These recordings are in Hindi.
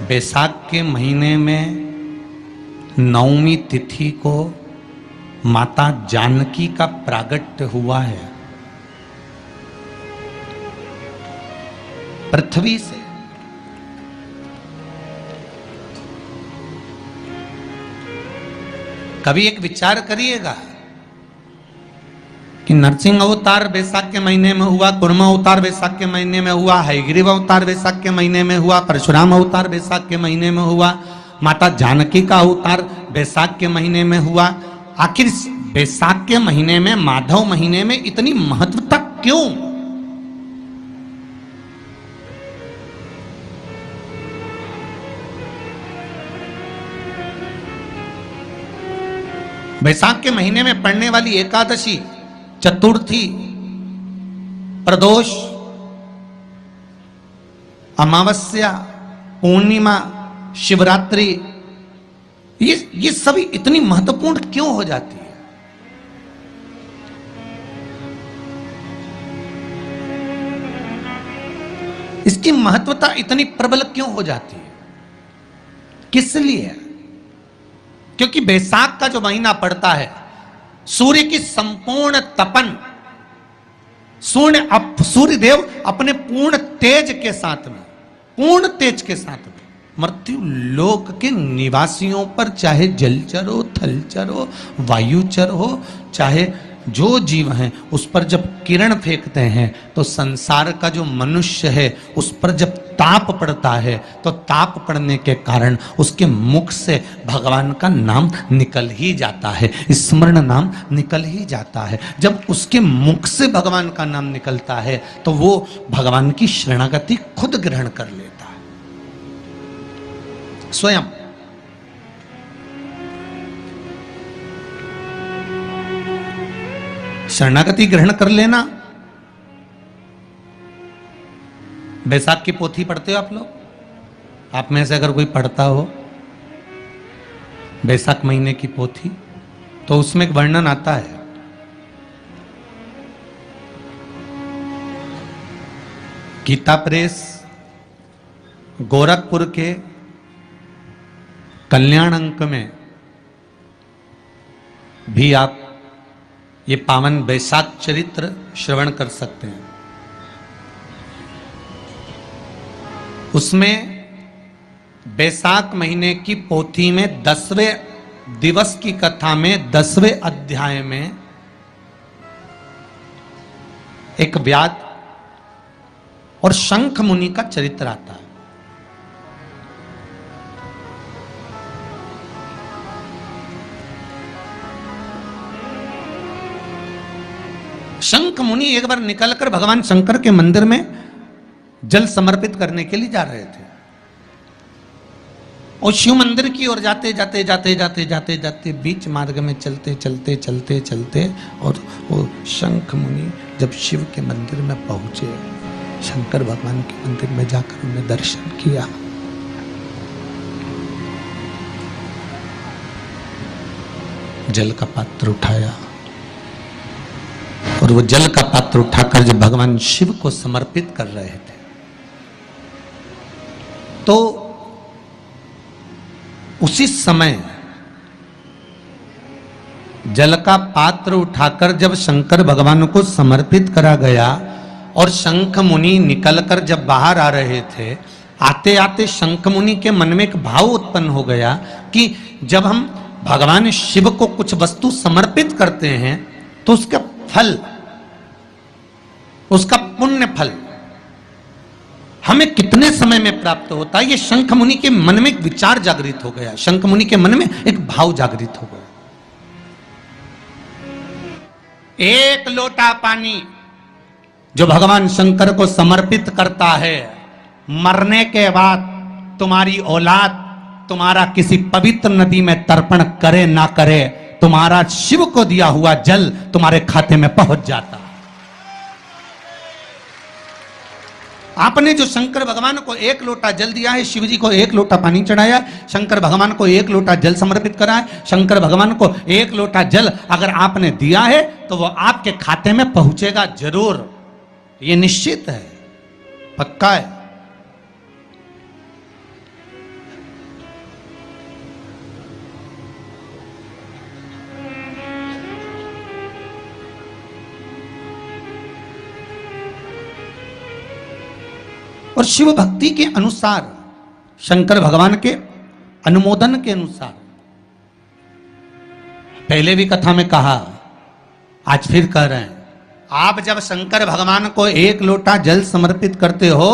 बैसाख के महीने में नवमी तिथि को माता जानकी का प्रागट्य हुआ है पृथ्वी से। कभी एक विचार करिएगा कि नरसिंह अवतार बैसाख के महीने में हुआ, कुर्मा अवतार बैसाख के महीने में हुआ, हयग्रीव अवतार बैसाख के महीने में हुआ, परशुराम अवतार बैसाख के महीने में हुआ, माता जानकी का अवतार बैसाख के महीने में हुआ। आखिर बैसाख के महीने में, माधव महीने में इतनी महत्वता क्यों? बैसाख के महीने में पड़ने वाली एकादशी, चतुर्थी, प्रदोष, अमावस्या, पूर्णिमा, शिवरात्रि, ये सभी इतनी महत्वपूर्ण क्यों हो जाती है? इसकी महत्वता इतनी प्रबल क्यों हो जाती है? किस लिए? क्योंकि बैसाख का जो महीना पड़ता है, सूर्य की संपूर्ण तपन, सूर्य देव अपने पूर्ण तेज के साथ में, पूर्ण तेज के साथ में मृत्यु लोक के निवासियों पर, चाहे जलचर हो, थलचर हो, वायुचर हो, चाहे जो जीव हैं, उस पर जब किरण फेंकते हैं तो संसार का जो मनुष्य है उस पर जब ताप पड़ता है तो ताप पड़ने के कारण उसके मुख से भगवान का नाम निकल ही जाता है, स्मरण नाम निकल ही जाता है। जब उसके मुख से भगवान का नाम निकलता है तो वो भगवान की शरणागति खुद ग्रहण कर लेता है स्वयं। शरणागति ग्रहण कर लेना। बैसाख की पोथी पढ़ते हो आप लोग? आप में से अगर कोई पढ़ता हो बैसाख महीने की पोथी, तो उसमें एक वर्णन आता है गीता प्रेस गोरखपुर के कल्याण अंक में भी आप ये पावन बैसाख चरित्र श्रवण कर सकते हैं। उसमें बैसाख महीने की पोथी में 10वें दिवस की कथा में 10वें अध्याय में एक व्याध और शंख मुनि का चरित्र आता है। शंख मुनि एक बार निकलकर भगवान शंकर के मंदिर में जल समर्पित करने के लिए जा रहे थे और शिव मंदिर की ओर जाते बीच मार्ग में चलते और वो शंख मुनि जब शिव के मंदिर में पहुंचे, शंकर भगवान के मंदिर में जाकर उन्हें दर्शन किया, जल का पात्र उठाया और वो जल का पात्र उठाकर जब भगवान शिव को समर्पित कर रहे थे तो उसी समय जल का पात्र उठाकर जब शंकर भगवान को समर्पित करा गया और शंख मुनि निकलकर जब बाहर आ रहे थे, आते आते शंख मुनि के मन में एक भाव उत्पन्न हो गया कि जब हम भगवान शिव को कुछ वस्तु समर्पित करते हैं तो उसका फल, उसका पुण्य फल हमें कितने समय में प्राप्त होता है। ये शंख मुनि के मन में एक विचार जागृत हो गया, शंख मुनि के मन में एक भाव जागृत हो गया। एक लोटा पानी जो भगवान शंकर को समर्पित करता है, मरने के बाद तुम्हारी औलाद तुम्हारा किसी पवित्र नदी में तर्पण करे ना करे, तुम्हारा शिव को दिया हुआ जल तुम्हारे खाते में पहुंच जाता। आपने जो शंकर भगवान को एक लोटा जल दिया है, शिव जी को एक लोटा पानी चढ़ाया, शंकर भगवान को एक लोटा जल समर्पित करा है, शंकर भगवान को एक लोटा जल अगर आपने दिया है तो वो आपके खाते में पहुंचेगा जरूर, ये निश्चित है, पक्का है। और शिव भक्ति के अनुसार, शंकर भगवान के अनुमोदन के अनुसार, पहले भी कथा में कहा, आज फिर कह रहे हैं, आप जब शंकर भगवान को 1 लोटा जल समर्पित करते हो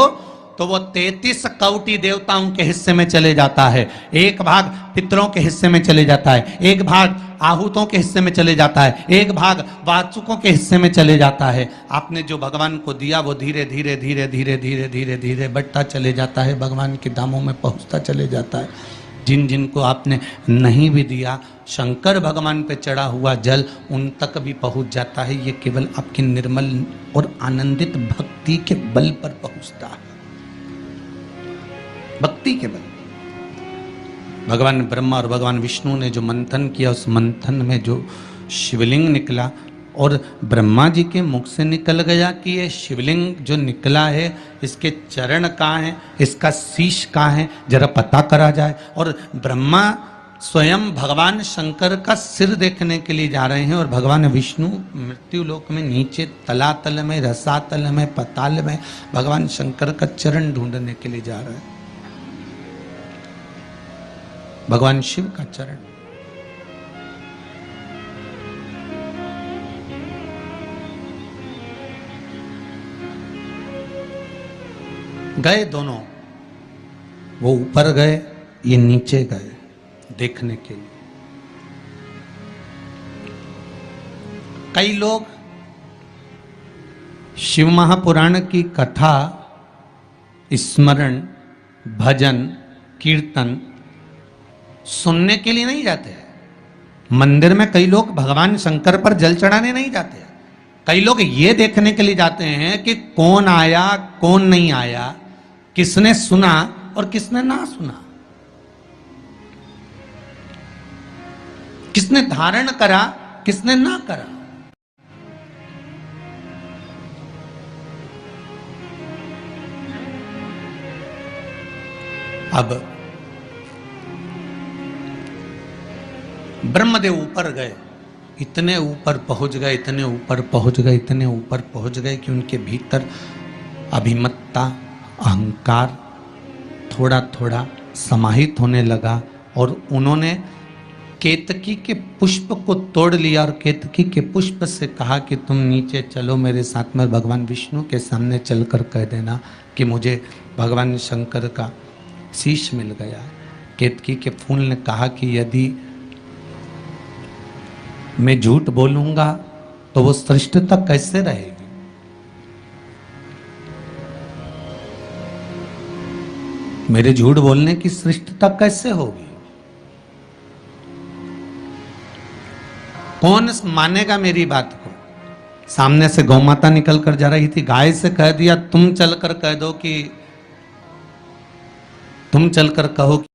तो वो 33 कौटि देवताओं के हिस्से में चले जाता है, 1 भाग पितरों के हिस्से में चले जाता है, 1 भाग आहूतों के हिस्से में चले जाता है, 1 भाग वाचुकों के हिस्से में चले जाता है। आपने जो भगवान को दिया वो धीरे धीरे धीरे धीरे धीरे धीरे धीरे बढ़ता चले जाता है, भगवान के धामों में पहुंचता चले जाता है। जिन जिनको आपने नहीं भी दिया, शंकर भगवान पे चढ़ा हुआ जल उन तक भी पहुंच जाता है। ये केवल आपकी निर्मल और आनंदित भक्ति के बल पर पहुंचता है, भक्ति के बल। भगवान ब्रह्मा और भगवान विष्णु ने जो मंथन किया, उस मंथन में जो शिवलिंग निकला और ब्रह्मा जी के मुख से निकल गया कि ये शिवलिंग जो निकला है इसके चरण कहाँ हैं, इसका शीश कहाँ है, जरा पता करा जाए। और ब्रह्मा स्वयं भगवान शंकर का सिर देखने के लिए जा रहे हैं और भगवान विष्णु मृत्यु लोक में नीचे तलातल में, रसातल में, पताल में भगवान शंकर का चरण ढूंढने के लिए जा रहे हैं, भगवान शिव का चरण। गए दोनों, वो ऊपर गए, ये नीचे गए देखने के लिए। कई लोग शिव महापुराण की कथा, स्मरण, भजन, कीर्तन सुनने के लिए नहीं जाते हैं। मंदिर में कई लोग भगवान शंकर पर जल चढ़ाने नहीं जाते हैं। कई लोग ये देखने के लिए जाते हैं कि कौन आया कौन नहीं आया, किसने सुना और किसने ना सुना, किसने धारण करा किसने ना करा। अब ब्रह्मदेव ऊपर गए, इतने ऊपर पहुंच गए, इतने ऊपर पहुंच गए, इतने ऊपर पहुंच गए कि उनके भीतर अभिमत्ता, अहंकार थोड़ा थोड़ा समाहित होने लगा और उन्होंने केतकी के पुष्प को तोड़ लिया और केतकी के पुष्प से कहा कि तुम नीचे चलो मेरे साथ में, भगवान विष्णु के सामने चलकर कह देना कि मुझे भगवान शंकर का शीश मिल गया है। केतकी के फूल ने कहा कि यदि मैं झूठ बोलूंगा तो वो श्रेष्ठता कैसे रहेगी। मेरे झूठ बोलने की श्रेष्ठता कैसे होगी, कौन मानेगा मेरी बात को। सामने से गौ माता निकल कर जा रही थी, गाय से कह दिया तुम चलकर कह दो कि तुम चलकर कहो